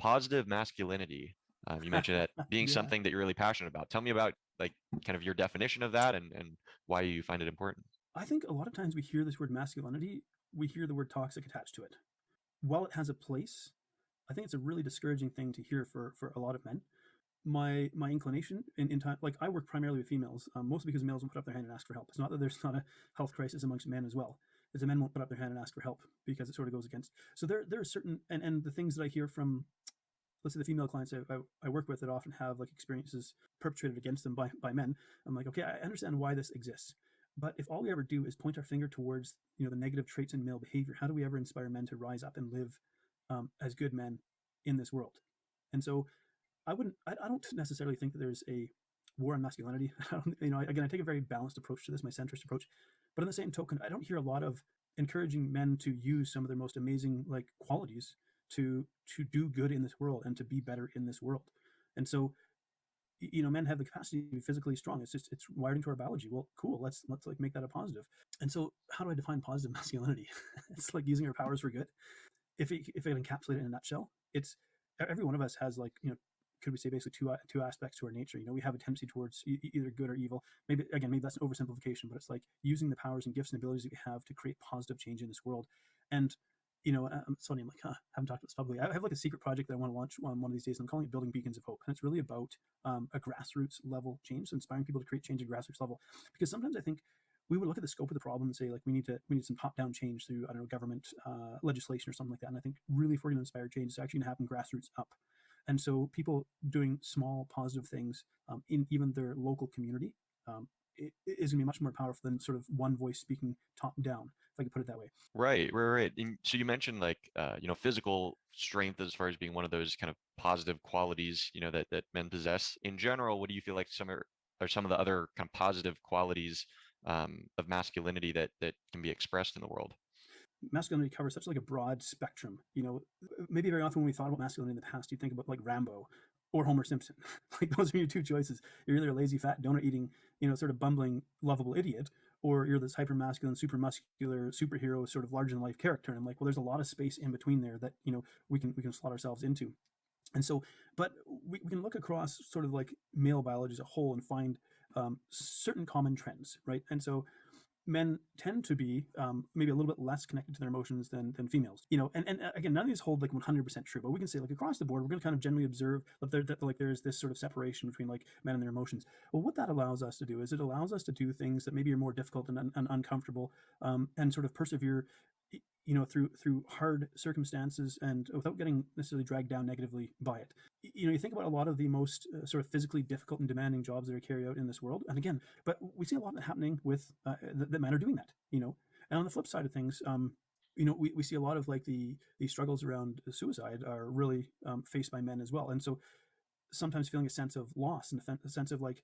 positive masculinity. You mentioned that being Yeah. something that you're really passionate about. Tell me about like kind of your definition of that and why you find it important. I think a lot of times we hear this word masculinity, we hear the word toxic attached to it. While it has a place, I think it's a really discouraging thing to hear for a lot of men. My inclination in time, like I work primarily with females, mostly because males won't put up their hand and ask for help. It's not that there's not a health crisis amongst men as well. It's the men won't put up their hand and ask for help because it sort of goes against. So there are certain and the things that I hear from, let's say, the female clients I work with that often have like experiences perpetrated against them by men. I'm like, okay, I understand why this exists. But if all we ever do is point our finger towards the negative traits in male behavior, how do we ever inspire men to rise up and live as good men in this world? And so I don't necessarily think that there's a war on masculinity. I don't, again, I take a very balanced approach to this, my centrist approach. But on the same token, I don't hear a lot of encouraging men to use some of their most amazing like qualities to do good in this world and to be better in this world. And so, men have the capacity to be physically strong. It's wired into our biology. Well, cool. Let's like make that a positive. And so, how do I define positive masculinity? It's like using our powers for good. If I encapsulate it in a nutshell, it's every one of us has like could we say basically two aspects to our nature. We have a tendency towards either good or evil. Maybe that's an oversimplification, but it's like using the powers and gifts and abilities that we have to create positive change in this world. And it's funny. I'm like, I haven't talked about this publicly. I have like a secret project that I want to launch one of these days. And I'm calling it Building Beacons of Hope, and it's really about a grassroots level change, so inspiring people to create change at grassroots level. Because sometimes I think we would look at the scope of the problem and say like we need some top down change through, I don't know, government legislation or something like that. And I think really, if we're going to inspire change, it's actually going to happen grassroots up. And so people doing small positive things in even their local community it is going to be much more powerful than sort of one voice speaking top down, if I could put it that way. Right. And so you mentioned like physical strength as far as being one of those kind of positive qualities, that men possess. In general, what do you feel like are some of the other kind of positive qualities of masculinity that can be expressed in the world? Masculinity covers such like a broad spectrum. Maybe very often when we thought about masculinity in the past, you think about like Rambo or Homer Simpson. Like those are your two choices. You're either a lazy, fat, donut eating, sort of bumbling, lovable idiot, or you're this hyper masculine, super muscular superhero, sort of larger than life character. And I'm like, well, there's a lot of space in between there that we can slot ourselves into. And so, but we can look across sort of like male biology as a whole and find certain common trends, right? And so men tend to be maybe a little bit less connected to their emotions than females. And again, none of these hold like 100% true, but we can say like across the board, we're going to kind of generally observe that like there's this sort of separation between like men and their emotions. Well, what that allows us to do is it allows us to do things that maybe are more difficult and uncomfortable, and sort of persevere through hard circumstances and without getting necessarily dragged down negatively by it. You think about a lot of the most sort of physically difficult and demanding jobs that are carried out in this world, and again, but we see a lot happening with that men are doing that. And on the flip side of things, we see a lot of like the struggles around suicide are really faced by men as well. And so sometimes feeling a sense of loss and a sense of like,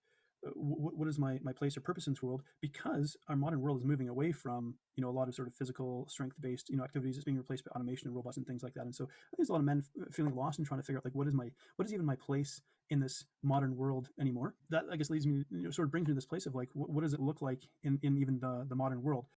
what is my place or purpose in this world? Because our modern world is moving away from a lot of sort of physical strength based activities. It's being replaced by automation and robots and things like that. And so I think there's a lot of men feeling lost and trying to figure out like what is even my place in this modern world anymore. That I guess leads me, sort of brings me to this place of like what does it look like in even the modern world?